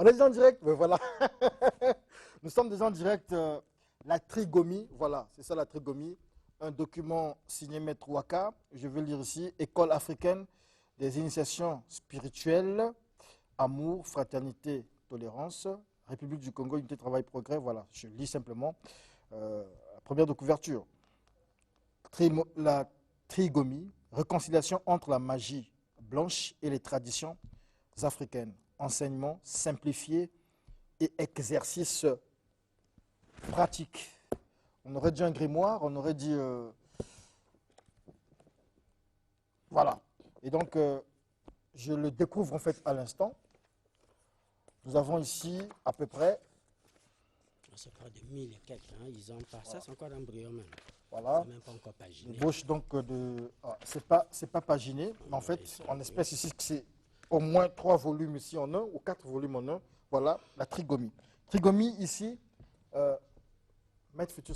On est déjà en direct, mais voilà. Nous sommes déjà en direct. La trigomie, voilà, c'est ça la trigomie. Un document signé Maître Waka. Je vais lire ici. École africaine des initiations spirituelles, amour, fraternité, tolérance. République du Congo, unité travail progrès. Voilà, je lis simplement. La première de couverture. La trigomie, réconciliation entre la magie blanche et les traditions africaines. Enseignement simplifié et exercice pratique. On aurait dit un grimoire, on aurait dit... voilà. Et donc, je le découvre en fait à l'instant. Nous avons ici à peu près... C'est pas de 1000 et quelques, hein. Ils ont pas... Voilà. Ça, c'est encore embryon même. Voilà. C'est même pas encore paginé. Une bouche donc de... Ah, c'est pas paginé, mais en fait, on espèce ici que c'est au moins 3 volumes ici en un, ou 4 volumes en un. Voilà, la trigomie. Trigomie ici, Maître Futur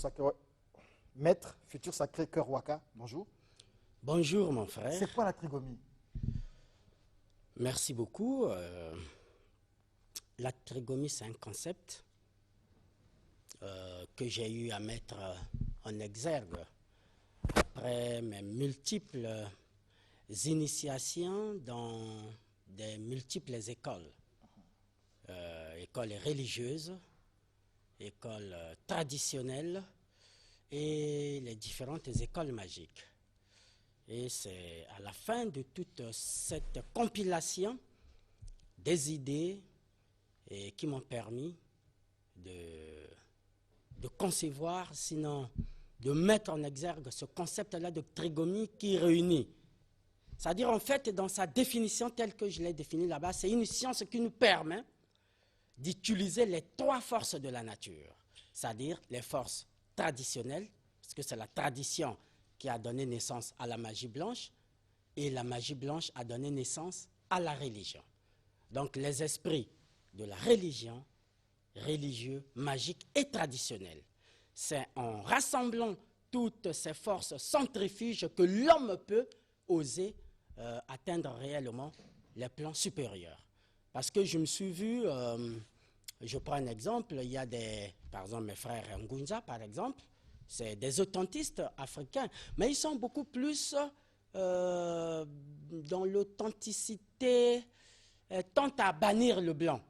Sacré Cœur Waka, bonjour. Bonjour mon frère. C'est quoi la trigomie? Merci beaucoup. La trigomie, c'est un concept que j'ai eu à mettre en exergue après mes multiples initiations dans des multiples écoles. Écoles religieuses, écoles traditionnelles et les différentes écoles magiques. Et c'est à la fin de toute cette compilation des idées qui m'ont permis de concevoir, sinon de mettre en exergue ce concept-là de trigomie qui réunit. C'est-à-dire, en fait, dans sa définition telle que je l'ai définie là-bas, c'est une science qui nous permet d'utiliser les 3 forces de la nature, c'est-à-dire les forces traditionnelles, parce que c'est la tradition qui a donné naissance à la magie blanche, et la magie blanche a donné naissance à la religion. Donc les esprits de la religion, religieux, magiques et traditionnels. C'est en rassemblant toutes ces forces centrifuges que l'homme peut oser atteindre réellement les plans supérieurs. Parce que je me suis vu, je prends un exemple, il y a par exemple mes frères Ngunza par exemple, c'est des authentistes africains, mais ils sont beaucoup plus dans l'authenticité, tend à bannir le blanc.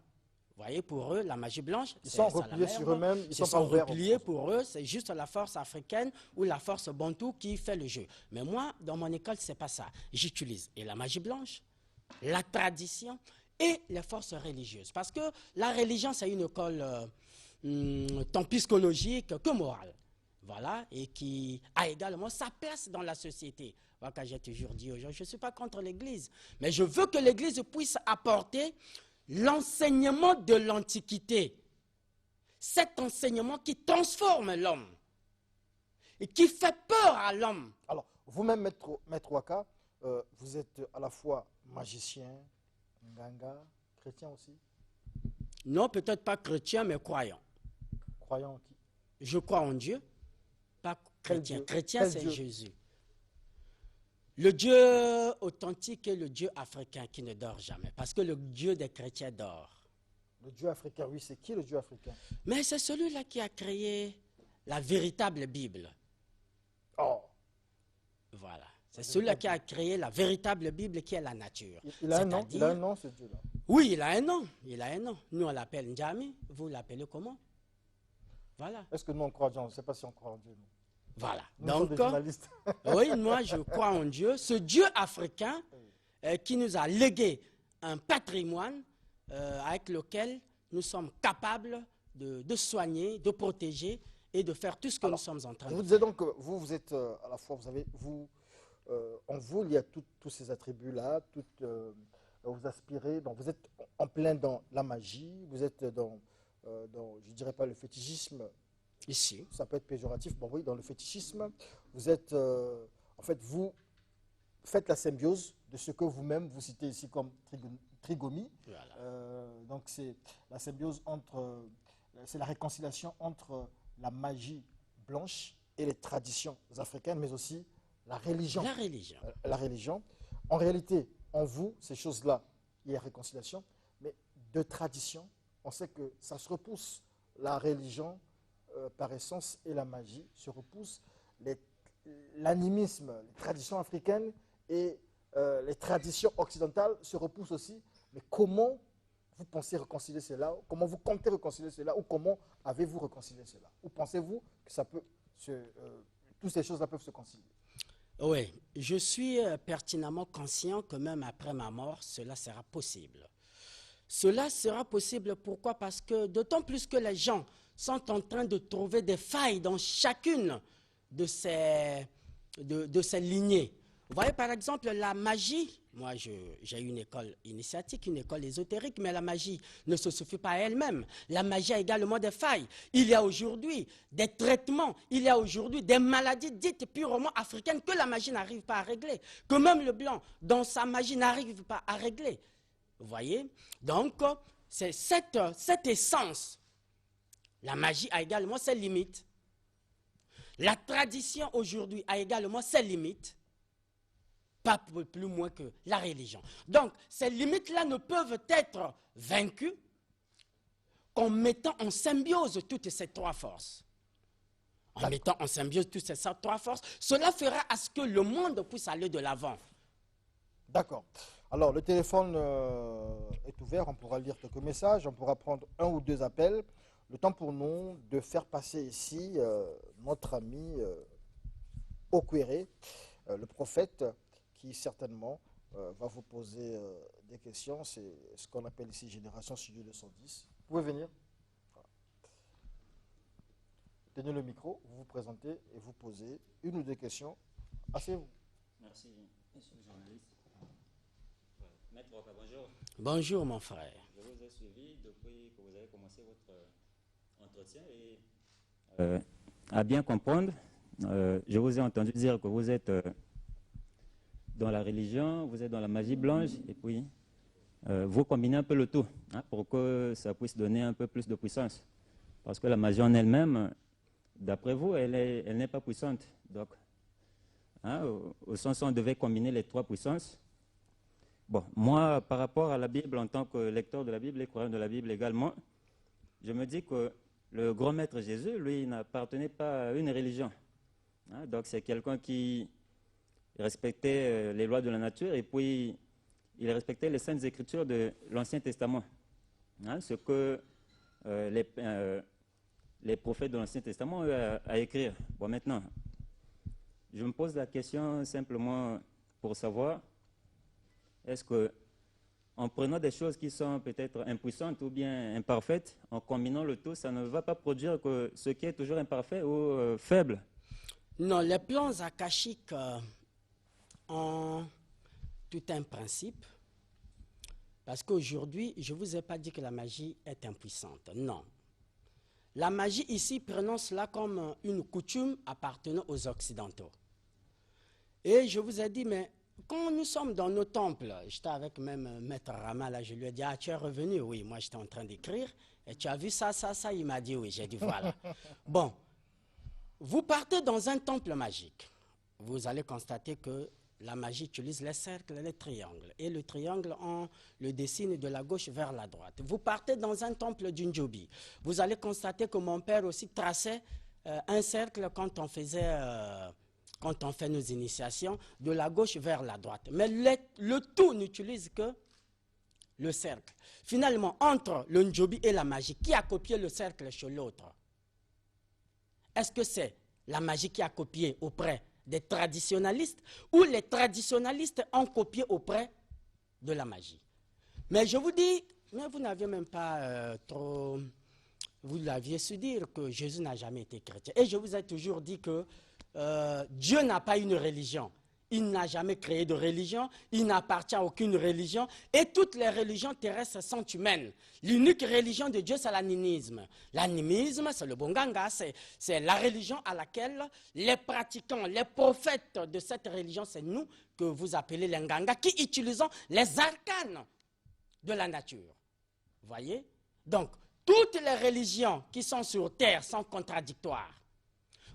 Vous voyez, pour eux, la magie blanche, ils sont repliés sur eux-mêmes, ils sont repliés pour eux, c'est juste la force africaine ou la force bantou qui fait le jeu. Mais moi, dans mon école, c'est pas ça. J'utilise et la magie blanche, la tradition et les forces religieuses. Parce que la religion, c'est une école tant psychologique que morale. Voilà, et qui a également sa place dans la société. Voilà, quand j'ai toujours dit aux gens, je ne suis pas contre l'Église, mais je veux que l'Église puisse apporter l'enseignement de l'Antiquité. Cet enseignement qui transforme l'homme et qui fait peur à l'homme. Alors, vous-même, Maître Waka, vous êtes à la fois magicien, nganga, chrétien aussi? Non, peut-être pas chrétien, mais croyant. Croyant en qui? Je crois en Dieu, pas chrétien. Chrétien, c'est Jésus. Le Dieu authentique est le Dieu africain qui ne dort jamais, parce que le Dieu des chrétiens dort. Le Dieu africain, oui, c'est qui le Dieu africain? Mais c'est celui-là qui a créé la véritable Bible. Oh! Voilà. C'est celui-là qui a créé la véritable Bible qui est la nature. Il a un nom, ce Dieu-là? Oui, il a un nom. Il a un nom. Nous, on l'appelle Njami. Vous l'appelez comment? Voilà. Est-ce que nous, on croit en Dieu? On ne sait pas si on croit en Dieu. Nous. Voilà. Nous sommes des journalistes. Oui, moi, je crois en Dieu. Ce Dieu africain qui nous a légué un patrimoine avec lequel nous sommes capables de soigner, de protéger et de faire tout ce que nous sommes en train de faire. Je vous disais donc que vous êtes à la fois, en vous, il y a tous ces attributs-là, vous aspirez, donc vous êtes en plein dans la magie, vous êtes dans je ne dirais pas le fétichisme, ici. Ça peut être péjoratif, bon oui, dans le fétichisme, vous êtes, en fait, vous faites la symbiose de ce que vous-même, vous citez ici comme trigomie. Voilà. Donc c'est la symbiose c'est la réconciliation entre la magie blanche et les traditions africaines, mais aussi la religion. La religion. La religion. En réalité, en vous, ces choses-là, il y a réconciliation, mais de tradition on sait que ça se repousse. La religion, par essence, et la magie se repoussent. L'animisme, les traditions africaines et les traditions occidentales se repoussent aussi. Mais comment vous pensez réconcilier cela? Comment vous comptez réconcilier cela? Ou comment avez-vous réconcilié cela? Ou pensez-vous que ça peut toutes ces choses-là peuvent se concilier? Oui, je suis pertinemment conscient que même après ma mort, cela sera possible. Cela sera possible, pourquoi? Parce que d'autant plus que les gens sont en train de trouver des failles dans chacune de ces lignées. Vous voyez, par exemple, la magie. Moi, j'ai une école initiatique, une école ésotérique, mais la magie ne se suffit pas à elle-même. La magie a également des failles. Il y a aujourd'hui des traitements, il y a aujourd'hui des maladies dites purement africaines que la magie n'arrive pas à régler, que même le blanc, dans sa magie, n'arrive pas à régler. Vous voyez? Donc, c'est cette essence. La magie a également ses limites. La tradition aujourd'hui a également ses limites. Pas plus moins que la religion. Donc, ces limites-là ne peuvent être vaincues qu'en mettant en symbiose toutes ces trois forces. En mettant en symbiose toutes ces trois forces, cela fera à ce que le monde puisse aller de l'avant. D'accord. Alors, le téléphone est ouvert, on pourra lire quelques messages, on pourra prendre un ou deux appels. Le temps pour nous de faire passer ici notre ami Okwere, le prophète, qui certainement va vous poser des questions. C'est ce qu'on appelle ici Génération Studio 210. Vous pouvez venir. Voilà. Tenez le micro, vous vous présentez et vous posez une ou deux questions. Asseyez-vous. Merci, monsieur le journaliste. Maître Waka, bonjour. Bonjour, mon frère. Je vous ai suivi depuis que vous avez commencé votre entretien et à bien comprendre, je vous ai entendu dire que vous êtes dans la religion, vous êtes dans la magie blanche, et puis vous combinez un peu le tout, pour que ça puisse donner un peu plus de puissance. Parce que la magie en elle-même, d'après vous, elle n'est pas puissante. Donc, au sens où on devait combiner les trois puissances. Bon, moi, par rapport à la Bible, en tant que lecteur de la Bible et croyant de la Bible également, je me dis que le grand maître Jésus, lui, n'appartenait pas à une religion. Donc, c'est quelqu'un qui respectait les lois de la nature et puis il respectait les saintes écritures de l'Ancien Testament. Ce que les prophètes de l'Ancien Testament ont eu à écrire. Bon, maintenant, je me pose la question simplement pour savoir, est-ce que en prenant des choses qui sont peut-être impuissantes ou bien imparfaites, en combinant le tout, ça ne va pas produire que ce qui est toujours imparfait ou faible? Non, les plans akashiques ont tout un principe. Parce qu'aujourd'hui, je ne vous ai pas dit que la magie est impuissante. Non. La magie ici, prenons cela comme une coutume appartenant aux Occidentaux. Et je vous ai dit, mais quand nous sommes dans nos temples, j'étais avec même Maître Rama, là, je lui ai dit, ah, tu es revenu? Oui, moi j'étais en train d'écrire. Et tu as vu ça, il m'a dit oui. J'ai dit, voilà. Bon, vous partez dans un temple magique. Vous allez constater que la magie utilise les cercles et les triangles. Et le triangle, on le dessine de la gauche vers la droite. Vous partez dans un temple d'Undjobi. Vous allez constater que mon père aussi traçait un cercle quand on fait nos initiations, de la gauche vers la droite. Mais le tout n'utilise que le cercle. Finalement, entre le Ndjobi et la magie, qui a copié le cercle chez l'autre? Est-ce que c'est la magie qui a copié auprès des traditionalistes ou les traditionalistes ont copié auprès de la magie? Mais je vous dis, mais vous n'aviez même pas vous l'aviez su dire que Jésus n'a jamais été chrétien. Et je vous ai toujours dit que Dieu n'a pas une religion. Il n'a jamais créé de religion, il n'appartient à aucune religion, et toutes les religions terrestres sont humaines. L'unique religion de Dieu, c'est l'animisme. L'animisme, c'est le Bonganga, c'est la religion à laquelle les pratiquants, les prophètes de cette religion, c'est nous que vous appelez les Nganga, qui utilisons les arcanes de la nature. Vous voyez? Donc, toutes les religions qui sont sur terre sont contradictoires.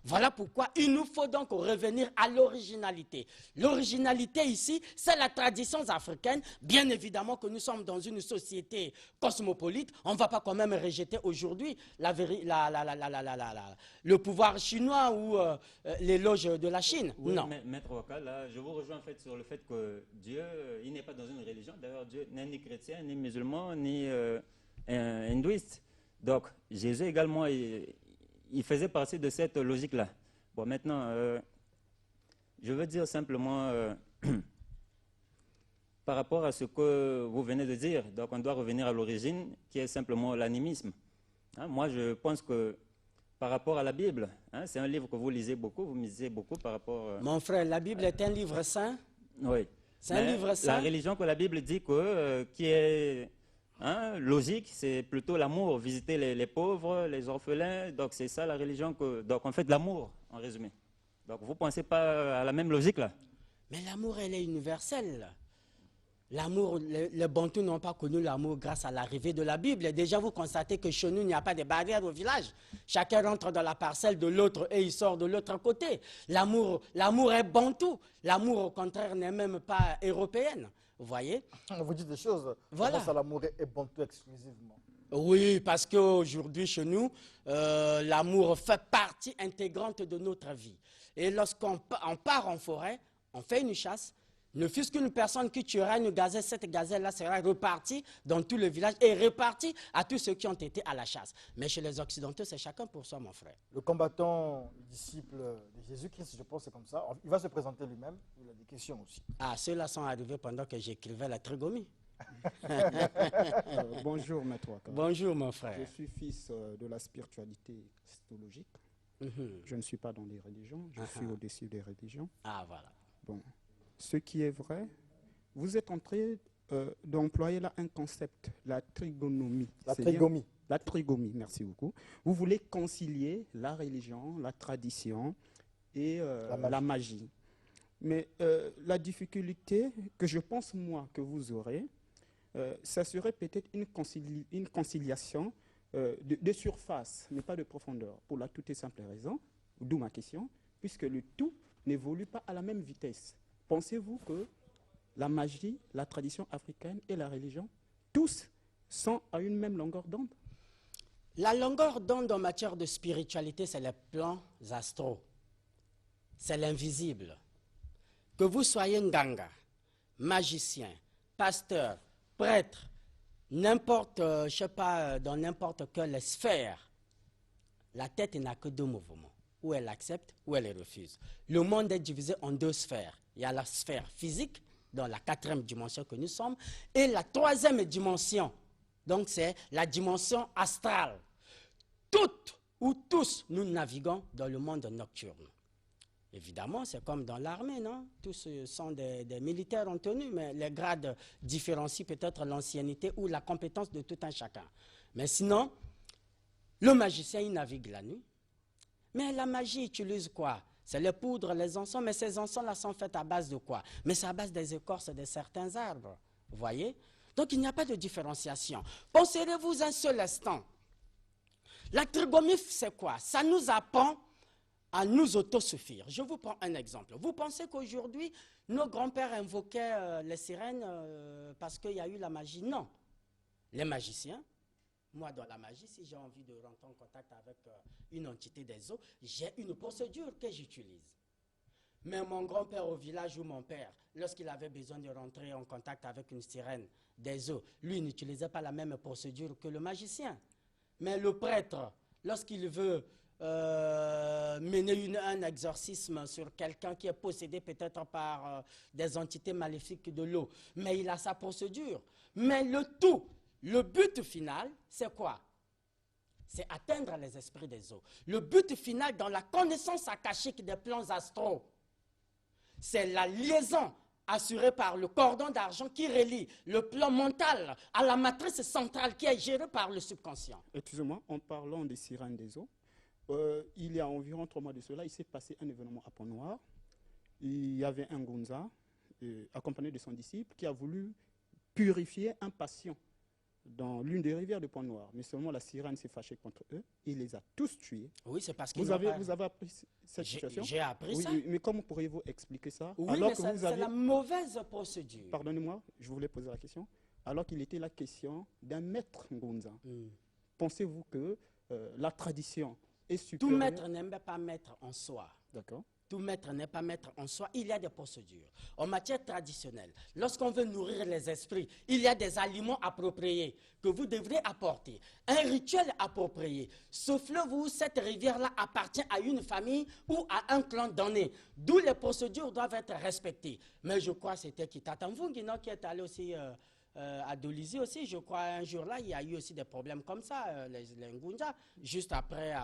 Voilà pourquoi il nous faut donc revenir à l'originalité. L'originalité ici, c'est la tradition africaine. Bien évidemment que nous sommes dans une société cosmopolite. On ne va pas quand même rejeter aujourd'hui le pouvoir chinois ou l'éloge de la Chine. Oui, non. Maître Waka, là, je vous rejoins en fait sur le fait que Dieu, il n'est pas dans une religion. D'ailleurs, Dieu n'est ni chrétien, ni musulman, ni hindouiste. Donc, Jésus également, il faisait partie de cette logique-là. Bon, maintenant, je veux dire simplement, par rapport à ce que vous venez de dire, donc on doit revenir à l'origine, qui est simplement l'animisme. Hein, moi, je pense que par rapport à la Bible, hein, c'est un livre que vous lisez beaucoup, vous misez beaucoup par rapport... Mon frère, la Bible est un livre saint. Oui. C'est un livre saint. La religion que la Bible dit que, qui est... Hein, logique, c'est plutôt l'amour, visiter les pauvres, les orphelins, donc c'est ça la religion, donc on fait de l'amour en résumé. Donc vous ne pensez pas à la même logique là? Mais l'amour, elle est universelle. L'amour, les Bantous n'ont pas connu l'amour grâce à l'arrivée de la Bible. Déjà, vous constatez que chez nous, il n'y a pas de barrière au village. Chacun rentre dans la parcelle de l'autre et il sort de l'autre côté. L'amour est Bantou. L'amour, au contraire, n'est même pas européenne. Vous voyez? Vous dites des choses. Voilà. Ça, l'amour est Bantou exclusivement. Oui, parce qu'aujourd'hui, chez nous, l'amour fait partie intégrante de notre vie. Et lorsqu'on part en forêt, on fait une chasse, ne fût-ce qu'une personne qui tuera une gazelle, cette gazelle-là sera repartie dans tout le village et repartie à tous ceux qui ont été à la chasse. Mais chez les Occidentaux, c'est chacun pour soi, mon frère. Le combattant, le disciple de Jésus-Christ, je pense, c'est comme ça. Il va se présenter lui-même. Il a des questions aussi. Ah, ceux-là sont arrivés pendant que j'écrivais la trigomie. Bonjour, Maître Waka. Bonjour, mon frère. Je suis fils de la spiritualité christologique. Je ne suis pas dans les religions, je suis au-dessus des religions. Ah, voilà. Bon. Ce qui est vrai, vous êtes en train d'employer là un concept, la trigonomie. La trigomie. La trigomie, merci beaucoup. Vous voulez concilier la religion, la tradition et la magie. Mais la difficulté que je pense, moi, que vous aurez, ça serait peut-être une conciliation de surface, mais pas de profondeur, pour la toute et simple raison, d'où ma question, puisque le tout n'évolue pas à la même vitesse. Pensez-vous que la magie, la tradition africaine et la religion, tous sont à une même longueur d'onde? La longueur d'onde en matière de spiritualité, c'est les plans astraux. C'est l'invisible. Que vous soyez nganga, magicien, pasteur, prêtre, n'importe, je ne sais pas, dans n'importe quelle sphère, la tête n'a que deux mouvements. Ou elle accepte, ou elle refuse. Le monde est divisé en deux sphères. Il y a la sphère physique, dans la 4e dimension que nous sommes, et la 3e dimension. Donc c'est la dimension astrale. Toutes ou tous, nous naviguons dans le monde nocturne. Évidemment, c'est comme dans l'armée, non? Tous sont des militaires en tenue, mais les grades différencient peut-être l'ancienneté ou la compétence de tout un chacun. Mais sinon, le magicien, il navigue la nuit. Mais la magie utilise quoi? C'est les poudres, les encens, mais ces encens-là sont faits à base de quoi? Mais c'est à base des écorces de certains arbres, vous voyez? Donc il n'y a pas de différenciation. Pensez-vous un seul instant. La trigomie, c'est quoi? Ça nous apprend à nous autosuffire. Je vous prends un exemple. Vous pensez qu'aujourd'hui, nos grands-pères invoquaient les sirènes parce qu'il y a eu la magie? Non. Les magiciens, moi, dans la magie, si j'ai envie de rentrer en contact avec une entité des eaux, j'ai une procédure que j'utilise. Mais mon grand-père au village ou mon père, lorsqu'il avait besoin de rentrer en contact avec une sirène des eaux, lui n'utilisait pas la même procédure que le magicien. Mais le prêtre, lorsqu'il veut mener un exorcisme sur quelqu'un qui est possédé peut-être par des entités maléfiques de l'eau, mais il a sa procédure. Mais le tout, le but final, c'est quoi? C'est atteindre les esprits des eaux. Le but final dans la connaissance akashique des plans astraux, c'est la liaison assurée par le cordon d'argent qui relie le plan mental à la matrice centrale qui est gérée par le subconscient. Excusez-moi, en parlant des sirènes des eaux, il y a environ 3 mois de cela, il s'est passé un événement à Pont-Noir. Il y avait un Gonza, accompagné de son disciple, qui a voulu purifier un patient dans l'une des rivières du Pont-Noir. Mais seulement la sirène s'est fâchée contre eux et les a tous tués. Oui, c'est parce qu'ils Vous avez appris cette situation? J'ai appris Oui, ça. oui, mais comment pourriez-vous expliquer ça? Oui, alors mais que c'est la mauvaise procédure. Pardonnez-moi, je voulais poser la question. Alors qu'il était la question d'un maître Ngunza. Pensez-vous que la tradition est supérieure? Tout maître n'aime pas maître en soi. D'accord. Tout maître n'est pas maître en soi. Il y a des procédures. En matière traditionnelle, lorsqu'on veut nourrir les esprits, il y a des aliments appropriés que vous devrez apporter. Un rituel approprié. Ce fleuve ou cette rivière-là appartient à une famille ou à un clan donné. D'où les procédures doivent être respectées. Mais je crois que c'était Kitata Mvungino qui est allé aussi à Dolisie aussi. Je crois un jour-là, il y a eu aussi des problèmes comme ça, les Ngunja, juste après.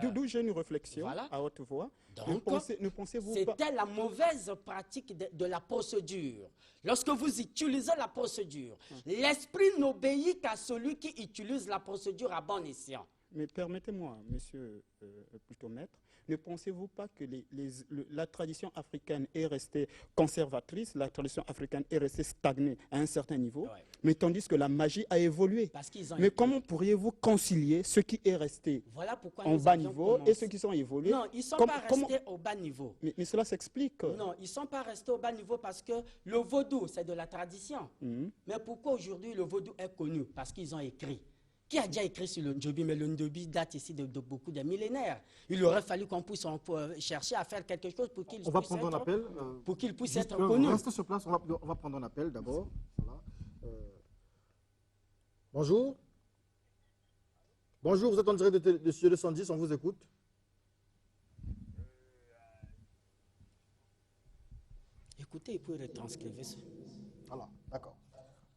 D'où j'ai une réflexion voilà. à haute voix. Donc, ne pensez-vous pas... C'était la mauvaise pratique de la procédure. Lorsque vous utilisez la procédure, l'esprit n'obéit qu'à celui qui utilise la procédure à bon escient. Mais permettez-moi, monsieur, plutôt maître, ne pensez-vous pas que la tradition africaine est restée conservatrice, la tradition africaine est restée stagnée à un certain niveau, mais tandis que la magie a évolué? Mais comment pourriez-vous concilier ce qui est resté en bas niveau et ceux qui sont évolués? Non, ils ne sont pas restés au bas niveau. Mais cela s'explique. Non, ils ne sont pas restés au bas niveau parce que le vaudou, c'est de la tradition. Mais pourquoi aujourd'hui le vaudou est connu? Parce qu'ils ont écrit. Qui a déjà écrit sur le Ndjobi? Mais le Ndjobi date ici de beaucoup de millénaires. Il aurait fallu qu'on puisse chercher à faire quelque chose pour qu'il puisse être connu. Restez sur place, on va prendre un appel d'abord. Voilà. Bonjour. Bonjour, vous êtes en direct de Studio 210, on vous écoute. Écoutez, il peut retranscrire. Voilà, d'accord.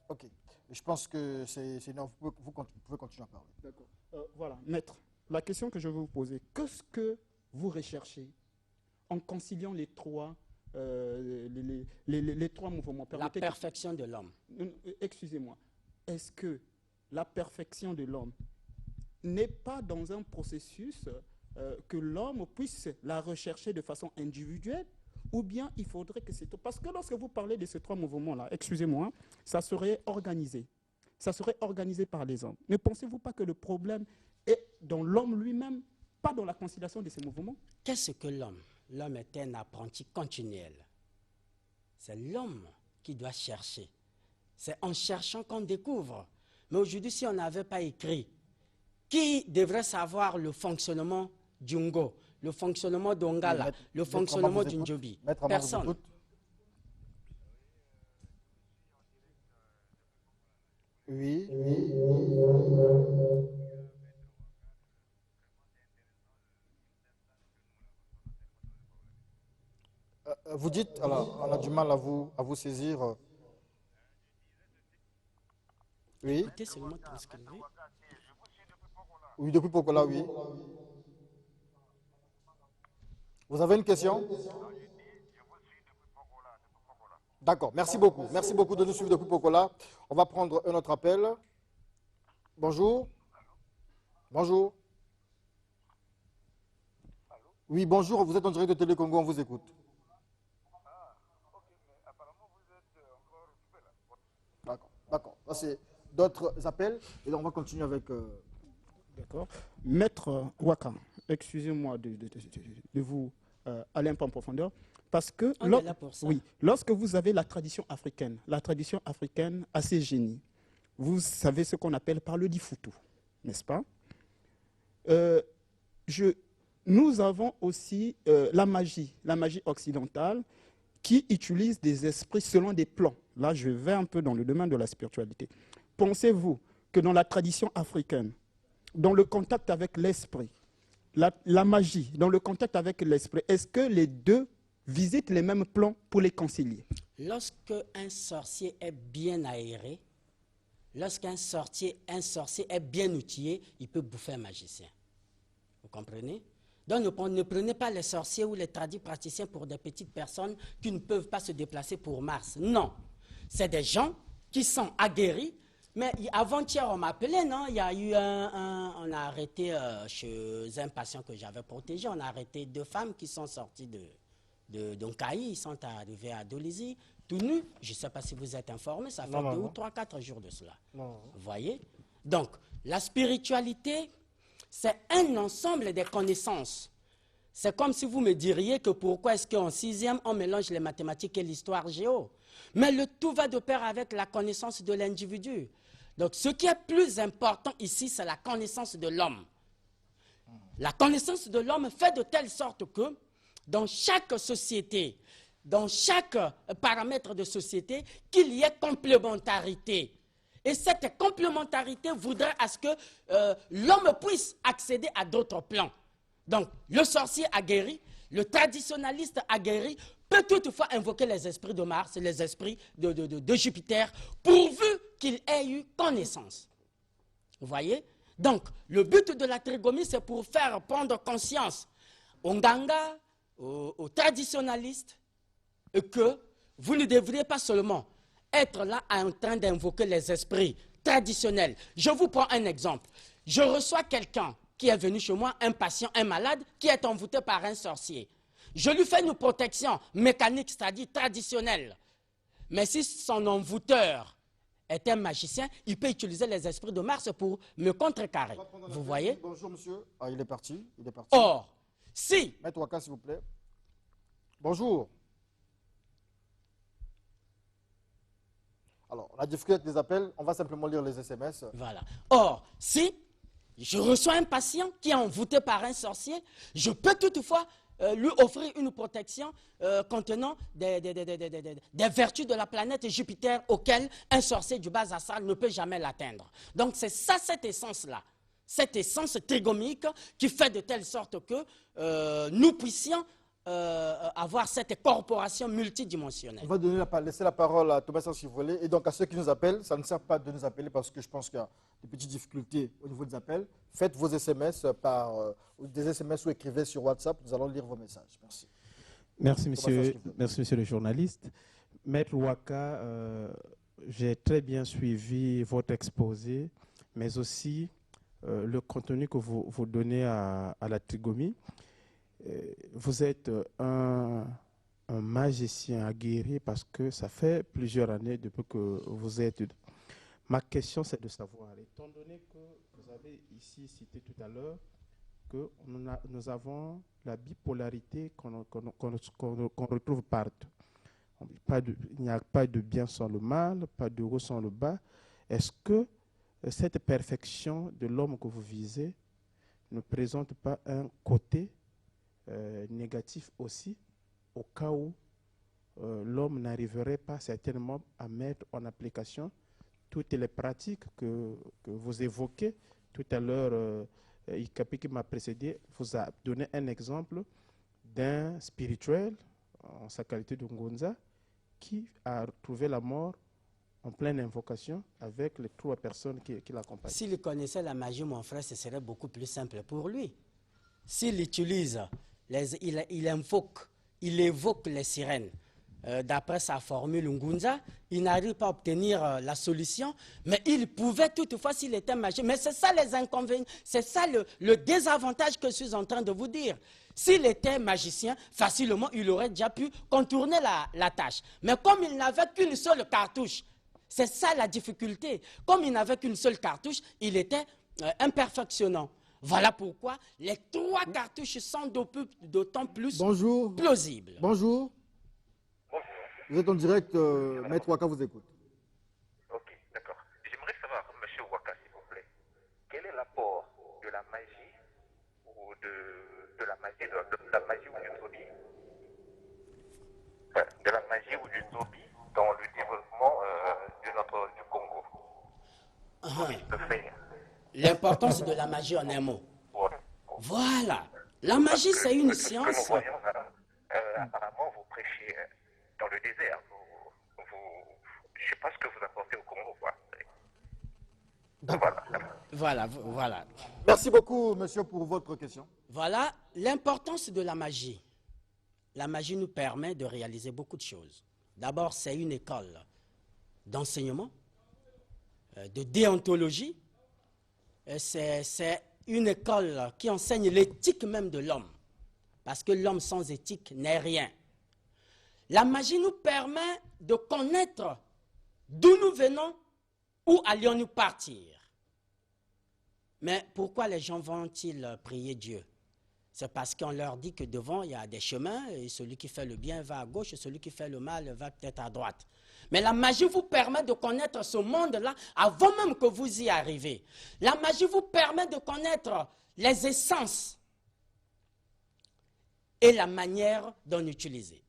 Ok. Je pense que c'est énorme. Vous pouvez continuer à parler. D'accord. Voilà, maître, la question que je vais vous poser, qu'est-ce que vous recherchez en conciliant les trois mouvements? La perfection de l'homme. Excusez-moi. Est-ce que la perfection de l'homme n'est pas dans un processus que l'homme puisse la rechercher de façon individuelle? Ou bien il faudrait que c'est... Parce que lorsque vous parlez de ces trois mouvements-là, excusez-moi, ça serait organisé. Ça serait organisé par les hommes. Ne pensez-vous pas que le problème est dans l'homme lui-même, pas dans la conciliation de ces mouvements? Qu'est-ce que l'homme? L'homme est un apprenti continuel. C'est l'homme qui doit chercher. C'est en cherchant qu'on découvre. Mais aujourd'hui, si on n'avait pas écrit, qui devrait savoir le fonctionnement du Ngo, le fonctionnement d'Ongala, le fonctionnement du Ndjobi? Personne. Oui. Vous dites, alors, on a du mal à vous saisir. Oui. Oui, depuis Pokola, oui. Vous avez une question? D'accord, merci beaucoup. Merci beaucoup de nous suivre depuis Pokola. On va prendre un autre appel. Bonjour. Bonjour. Oui, bonjour, vous êtes en direct de Télé Congo, on vous écoute. D'accord, d'accord. Ça, c'est d'autres appels et on va continuer avec... D'accord. Maître Waka, excusez-moi de vous aller un peu en profondeur, parce que lorsque vous avez la tradition africaine a ses génies. Vous savez ce qu'on appelle par le Difutu, n'est-ce pas? Nous avons aussi la magie occidentale qui utilise des esprits selon des plans. Là, je vais un peu dans le domaine de la spiritualité. Pensez-vous que dans la tradition africaine, dans le contact avec l'esprit, la magie, dans le contact avec l'esprit, est-ce que les deux visitent les mêmes plans pour les concilier? Lorsque un sorcier est bien aéré, lorsqu'un sorcier est bien outillé, il peut bouffer un magicien. Vous comprenez? Donc ne prenez pas les sorciers ou les tradis praticiens pour des petites personnes qui ne peuvent pas se déplacer pour Mars. Non. C'est des gens qui sont aguerris. Mais avant-hier, on m'a appelé, non? Il y a eu on a arrêté chez un patient que j'avais protégé, on a arrêté 2 femmes qui sont sorties d'Onkaï, ils sont arrivés à Dolisie, tout nus. Je ne sais pas si vous êtes informés, ça fait 2 ou 3, 4 jours de cela. Non. Vous voyez? Donc, la spiritualité, c'est un ensemble des connaissances. C'est comme si vous me diriez que pourquoi est-ce qu'en 6e, on mélange les mathématiques et l'histoire géo. Mais le tout va de pair avec la connaissance de l'individu. Donc, ce qui est plus important ici, c'est la connaissance de l'homme. La connaissance de l'homme fait de telle sorte que, dans chaque société, dans chaque paramètre de société, qu'il y ait complémentarité. Et cette complémentarité voudrait à ce que l'homme puisse accéder à d'autres plans. Donc, le sorcier aguerri, le traditionnaliste aguerri peut toutefois invoquer les esprits de Mars, les esprits de Jupiter, pourvu qu'il ait eu connaissance. Vous voyez? Donc, le but de la trigomie, c'est pour faire prendre conscience aux Nganga, aux traditionnalistes, que vous ne devriez pas seulement être là en train d'invoquer les esprits traditionnels. Je vous prends un exemple. Je reçois quelqu'un qui est venu chez moi, un patient, un malade, qui est envoûté par un sorcier. Je lui fais une protection mécanique, c'est-à-dire traditionnelle. Mais si son envoûteur est un magicien, il peut utiliser les esprits de Mars pour me contrecarrer. Vous voyez? Bonjour, monsieur. Ah, il est parti. Il est parti. Or, si... Maître Waka, s'il vous plaît. Bonjour. Alors, on a difficulté avec les appels. On va simplement lire les SMS. Voilà. Or, si je reçois un patient qui est envoûté par un sorcier, je peux toutefois lui offrir une protection contenant des vertus de la planète Jupiter auxquelles un sorcier du bas astral ne peut jamais l'atteindre. Donc c'est ça, cette essence-là, cette essence trigomique qui fait de telle sorte que nous puissions avoir cette corporation multidimensionnelle. On va laisser la parole à Thomas si vous voulez. Et donc à ceux qui nous appellent, ça ne sert pas de nous appeler parce que je pense qu'il y a des petites difficultés au niveau des appels. Faites vos SMS par des SMS ou écrivez sur WhatsApp. Nous allons lire vos messages. Merci. Merci, monsieur le journaliste. Maître Waka, j'ai très bien suivi votre exposé, mais aussi le contenu que vous donnez à la trigomie. Vous êtes un magicien aguerri parce que ça fait plusieurs années depuis que vous êtes. Ma question, c'est de savoir, étant donné que vous avez ici cité tout à l'heure que nous avons la bipolarité qu'on retrouve partout. Il n'y a pas de bien sans le mal, pas de haut sans le bas. Est-ce que cette perfection de l'homme que vous visez ne présente pas un côté négatif aussi, au cas où l'homme n'arriverait pas certainement à mettre en application toutes les pratiques que vous évoquez. Tout à l'heure, Ikapi qui m'a précédé vous a donné un exemple d'un spirituel, en sa qualité de Ngonza, qui a trouvé la mort en pleine invocation avec les 3 personnes qui l'accompagnent. S'il connaissait la magie, mon frère, ce serait beaucoup plus simple pour lui. S'il utilise, il évoque les sirènes. D'après sa formule Ngunza, il n'arrive pas à obtenir la solution, mais il pouvait toutefois s'il était magicien. Mais c'est ça les inconvénients, c'est ça le désavantage que je suis en train de vous dire. S'il était magicien, facilement, il aurait déjà pu contourner la tâche. Mais comme il n'avait qu'une seule cartouche, c'est ça la difficulté. Comme il n'avait qu'une seule cartouche, il était imperfectionnant. Voilà pourquoi les 3 cartouches sont d'autant plus plausibles. Bonjour. Vous êtes en direct, Maître Waka vous écoute. Ok, d'accord. J'aimerais savoir, Monsieur Waka, s'il vous plaît, quel est l'apport de la magie ou de la magie ou du zombie, de la magie ou du zombie dans le développement du Congo. Comment il peut faire? L'importance de la magie en un mot. Voilà. La magie, c'est une science. Nous voyons, apparemment, vous prêchez dans le désert. Je ne sais pas ce que vous apportez au Congo. Voilà. Merci beaucoup, monsieur, pour votre question. Voilà l'importance de la magie. La magie nous permet de réaliser beaucoup de choses. D'abord, c'est une école d'enseignement, de déontologie. C'est une école qui enseigne l'éthique même de l'homme. Parce que l'homme sans éthique n'est rien. La magie nous permet de connaître d'où nous venons, où allions-nous partir. Mais pourquoi les gens vont-ils prier Dieu? C'est parce qu'on leur dit que devant, il y a des chemins, et celui qui fait le bien va à gauche, et celui qui fait le mal va peut-être à droite. Mais la magie vous permet de connaître ce monde-là avant même que vous y arrivez. La magie vous permet de connaître les essences et la manière d'en utiliser.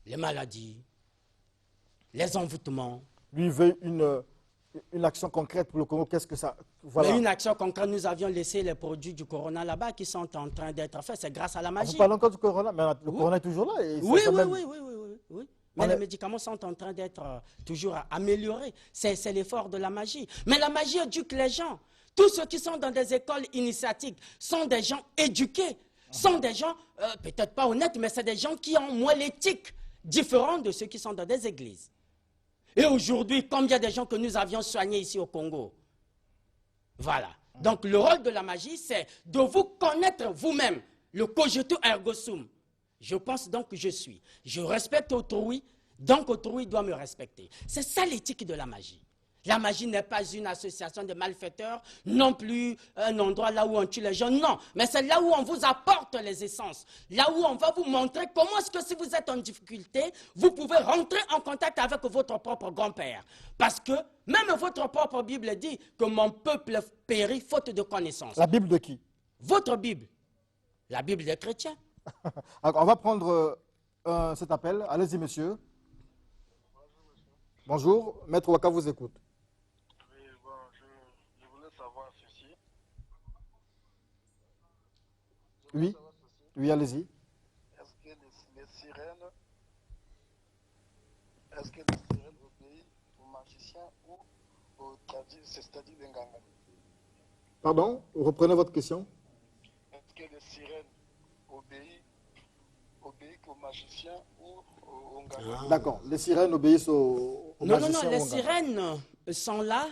Les maladies, les envoûtements. Lui, il veut une action concrète pour le Congo. Qu'est-ce que ça... Voilà. Mais une action concrète, nous avions laissé les produits du corona là-bas qui sont en train d'être faits. C'est grâce à la magie. Vous parlez encore du corona, mais le corona est toujours là. Et Oui, quand oui, même... oui. Mais les médicaments sont en train d'être toujours améliorés. C'est l'effort de la magie. Mais la magie éduque les gens. Tous ceux qui sont dans des écoles initiatiques sont des gens éduqués, sont des gens, peut-être pas honnêtes, mais c'est des gens qui ont moins l'éthique différente de ceux qui sont dans des églises. Et aujourd'hui, combien de gens que nous avions soignés ici au Congo? Voilà. Donc le rôle de la magie, c'est de vous connaître vous-même, le cogito ergo sum. Je pense donc que je suis. Je respecte autrui, donc autrui doit me respecter. C'est ça l'éthique de la magie. La magie n'est pas une association de malfaiteurs, non plus un endroit là où on tue les gens, non. Mais c'est là où on vous apporte les essences, là où on va vous montrer comment est-ce que si vous êtes en difficulté, vous pouvez rentrer en contact avec votre propre grand-père. Parce que même votre propre Bible dit que mon peuple périt faute de connaissance. La Bible de qui? Votre Bible, la Bible des chrétiens. Alors, on va prendre cet appel. Allez-y, monsieur. Bonjour, Maître Waka vous écoute. Oui, bon, je voulais savoir ceci. Oui, oui, allez-y. Est-ce que les sirènes obéissent aux magiciens ou aux c'est-à-dire les Nganga? Pardon, reprenez votre question. Est-ce que les sirènes obéissent aux magiciens ou aux Nganga? D'accord, les sirènes obéissent aux magiciens. Non, les sirènes sont là.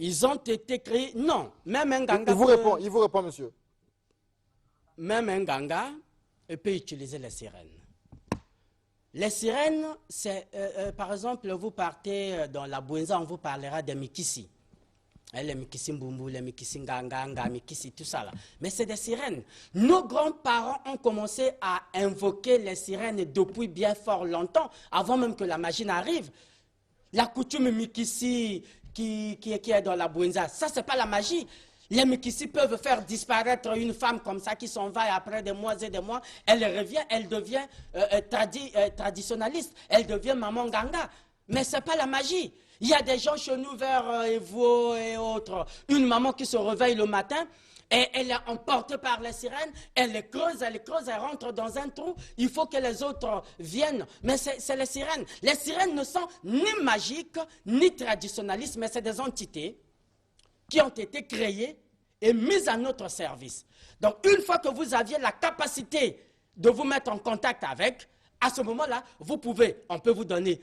Ils ont été créés. Non, même un ganga. Il vous répond, monsieur. Même un ganga peut utiliser les sirènes. Les sirènes, c'est, par exemple, vous partez dans la Bouenza, on vous parlera des Mikisi. Les Mikisi Mbumbu, les Mikisi Nganga, Mikisi, tout ça là. Mais c'est des sirènes. Nos grands-parents ont commencé à invoquer les sirènes depuis bien fort longtemps, avant même que la magie n'arrive. La coutume Mikisi qui est dans la Bouenza, ça c'est pas la magie. Les Mikisi peuvent faire disparaître une femme comme ça qui s'en va et après des mois et des mois, elle revient, elle devient traditionnaliste, elle devient maman Ganga. Mais ce n'est pas la magie. Il y a des gens chez nous vers Evo et autres, une maman qui se réveille le matin et elle est emportée par les sirènes, elle creuse, elle rentre dans un trou, il faut que les autres viennent. Mais c'est les sirènes. Les sirènes ne sont ni magiques, ni traditionnalistes, mais c'est des entités qui ont été créées et mises à notre service. Donc, une fois que vous aviez la capacité de vous mettre en contact avec, à ce moment-là, on peut vous donner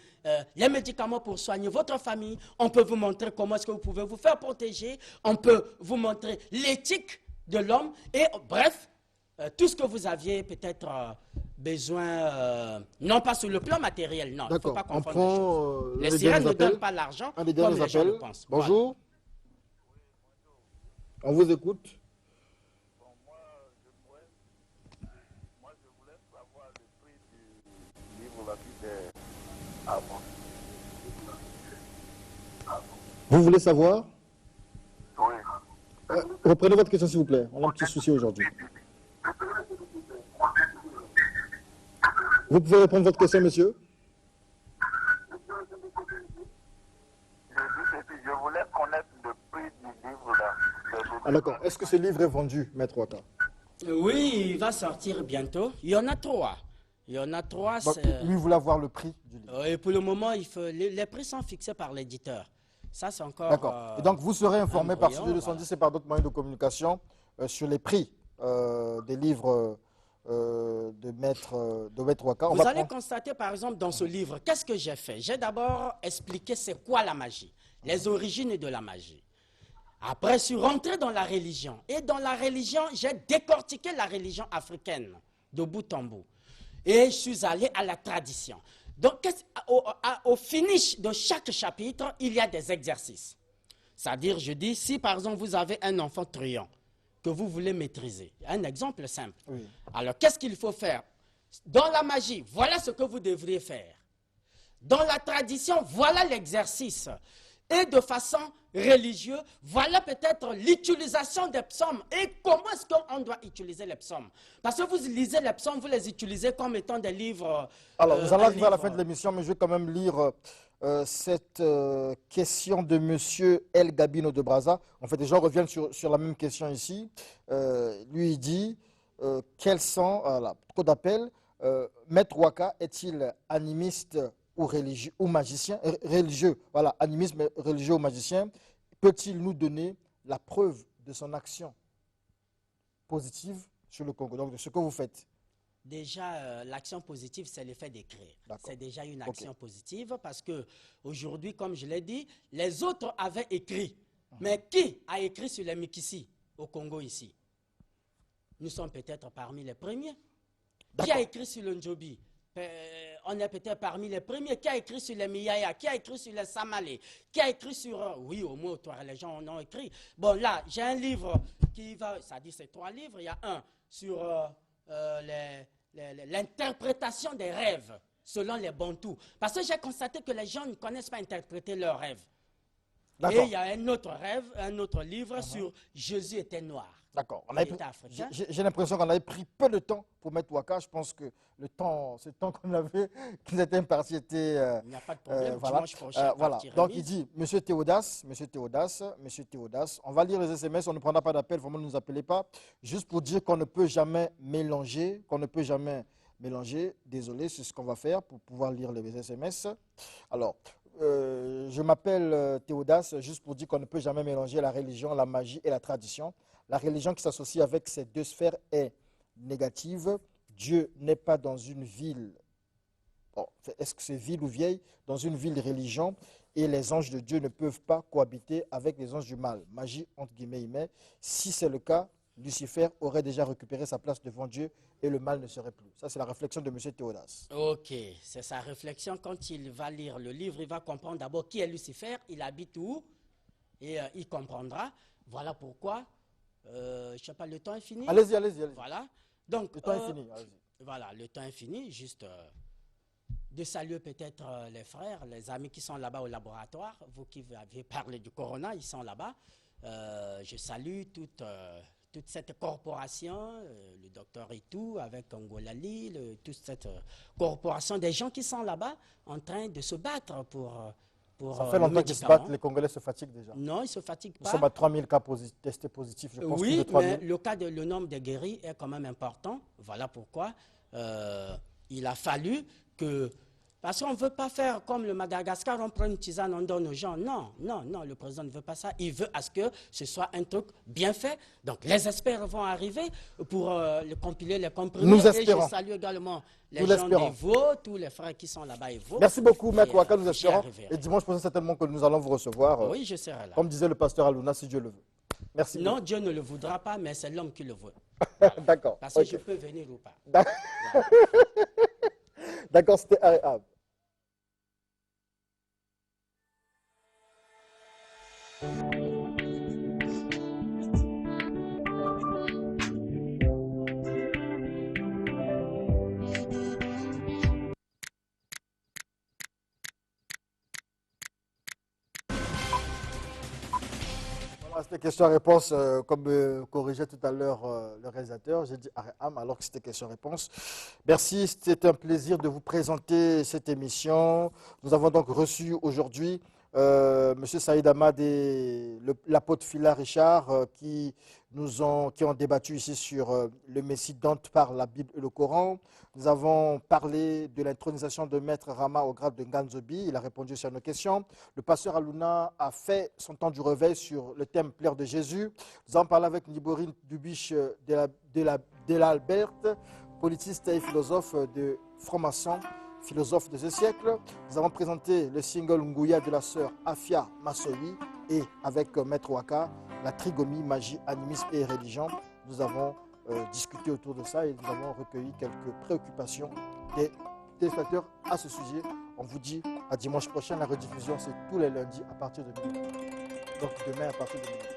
les médicaments pour soigner votre famille, on peut vous montrer comment est-ce que vous pouvez vous faire protéger, on peut vous montrer l'éthique de l'homme, et bref, tout ce que vous aviez peut-être besoin, non pas sur le plan matériel, non, il ne faut pas confondre les choses. Les sirènes ne donnent pas l'argent comme les gens le pensent. Bonjour. Voilà. On vous écoute. Bon, moi, je voulais savoir le prix du livre La vie des avant. Vous voulez savoir? Oui. Reprenez votre question, s'il vous plaît. On a un petit souci aujourd'hui. Vous pouvez répondre votre question, monsieur? Je voulais connaître le prix du livre là. Ah d'accord. Est-ce que ce livre est vendu, Maître Waka? Oui, il va sortir bientôt. Il y en a 3. Il y en a 3. Donc, lui voulait avoir le prix du livre. Et pour le moment, les prix sont fixés par l'éditeur. Ça, c'est encore... D'accord. Et donc, vous serez informé par Studio 210 et par d'autres moyens de communication sur les prix des livres de Maître Waka. Vous allez constater, par exemple, dans ce livre, qu'est-ce que j'ai fait? J'ai d'abord expliqué c'est quoi la magie, les origines de la magie. Après, je suis rentré dans la religion. Et dans la religion, j'ai décortiqué la religion africaine, de bout en bout. Et je suis allé à la tradition. Donc, au finish de chaque chapitre, il y a des exercices. C'est-à-dire, je dis, si par exemple vous avez un enfant truand que vous voulez maîtriser, un exemple simple. Oui. Alors, qu'est-ce qu'il faut faire? Dans la magie, voilà ce que vous devriez faire. Dans la tradition, voilà l'exercice. Et de façon religieuse, voilà peut-être l'utilisation des psaumes. Et comment est-ce qu'on doit utiliser les psaumes? Parce que vous lisez les psaumes, vous les utilisez comme étant des livres. Alors, nous allons arriver à la fin de l'émission, mais je vais quand même lire cette question de Monsieur El Gabino de Brazza. En fait, les gens reviennent sur la même question ici. Lui, il dit, quels sont, trop d'appels, Maître Waka est-il animiste ou religieux ou magicien, religieux, voilà, animisme religieux ou magicien, peut-il nous donner la preuve de son action positive sur le Congo, donc de ce que vous faites? Déjà, l'action positive, c'est l'effet d'écrire. C'est déjà une action positive parce que aujourd'hui, comme je l'ai dit, les autres avaient écrit. Mais qui a écrit sur les Mikisi au Congo ici? Nous sommes peut-être parmi les premiers. Qui a écrit sur le Njobi? On est peut-être parmi les premiers. Qui a écrit sur les Miyaya? Qui a écrit sur les Samalé? Qui a écrit sur... oui, au moins, les gens en ont écrit. Bon, là, j'ai un livre qui va... Ça dit, c'est 3 livres. Il y a un sur l'interprétation des rêves selon les Bantous. Parce que j'ai constaté que les gens ne connaissent pas interpréter leurs rêves. Et il y a un autre rêve, un autre livre sur Jésus était noir. D'accord. J'ai l'impression qu'on avait pris peu de temps pour mettre Waka. Je pense que ce temps qu'on avait, qui nous était imparti était... il n'y a pas de problème. Voilà. Donc il dit, Monsieur Théodas, on va lire les SMS, on ne prendra pas d'appel, vraiment ne nous appelez pas. Juste pour dire qu'on ne peut jamais mélanger, désolé, c'est ce qu'on va faire pour pouvoir lire les SMS. Alors, je m'appelle Théodas, juste pour dire qu'on ne peut jamais mélanger la religion, la magie et la tradition. La religion qui s'associe avec ces deux sphères est négative. Dieu n'est pas dans une ville, est-ce que c'est ville ou vieille, dans une ville de religion, et les anges de Dieu ne peuvent pas cohabiter avec les anges du mal. Magie, entre guillemets, si c'est le cas, Lucifer aurait déjà récupéré sa place devant Dieu et le mal ne serait plus. Ça, c'est la réflexion de M. Théodas. Ok, c'est sa réflexion. Quand il va lire le livre, il va comprendre d'abord qui est Lucifer, il habite où, et il comprendra. Voilà pourquoi... je ne sais pas, le temps est fini. Allez-y. Voilà. Donc, le temps est fini. Voilà, le temps est fini. Juste de saluer peut-être les frères, les amis qui sont là-bas au laboratoire. Vous qui avez parlé du corona, ils sont là-bas. Je salue toute cette corporation, le docteur Itou avec Angolali, toute cette corporation des gens qui sont là-bas en train de se battre pour ça fait longtemps qu'ils se battent, les Congolais se fatiguent déjà. Non, ils ne se fatiguent pas. Nous sommes à 3000 cas testés positifs, je pense. Oui, mais le nombre de guéris est quand même important. Voilà pourquoi il a fallu que... Parce qu'on ne veut pas faire comme le Madagascar, on prend une tisane, on donne aux gens. Non, le président ne veut pas ça. Il veut à ce que ce soit un truc bien fait. Donc, les experts vont arriver pour compiler les comprimés. Nous espérons. Et je salue également les gens d'Evo, tous les frères qui sont là-bas Evo. Merci beaucoup, Maître Waka, nous espérons. Et dimanche prochain, certainement que nous allons vous recevoir. Oui, je serai là. Comme disait le pasteur Aluna, si Dieu le veut. Merci. Non, Dieu ne le voudra pas, mais c'est l'homme qui le veut. D'accord. Parce que je peux venir ou pas. D'accord, c'était agréable. C'était question-réponse, comme corrigeait tout à l'heure le réalisateur. J'ai dit Aréam alors que c'était question-réponse. Merci, c'était un plaisir de vous présenter cette émission. Nous avons donc reçu aujourd'hui M. Saïd Ahmad et l'apôtre Phila Richard qui ont débattu ici sur le Messie dont parle la Bible et le Coran. Nous avons parlé de l'intronisation de Maître Rama au grade de Nganzobi. Il a répondu sur nos questions. Le pasteur Aluna a fait son temps du réveil sur le thème Plaire de Jésus. Nous avons parlé avec Niborine Dubiche de l'Alberte, politiste et philosophe de franc-maçon, philosophe de ce siècle. Nous avons présenté le single Nguya de la sœur Afia Massoyi et avec Maître Waka, la trigomie, magie, animisme et religion. Nous avons discuté autour de ça et nous avons recueilli quelques préoccupations des téléspectateurs à ce sujet. On vous dit à dimanche prochain. La rediffusion, c'est tous les lundis à partir de minuit. Donc demain à partir de minuit.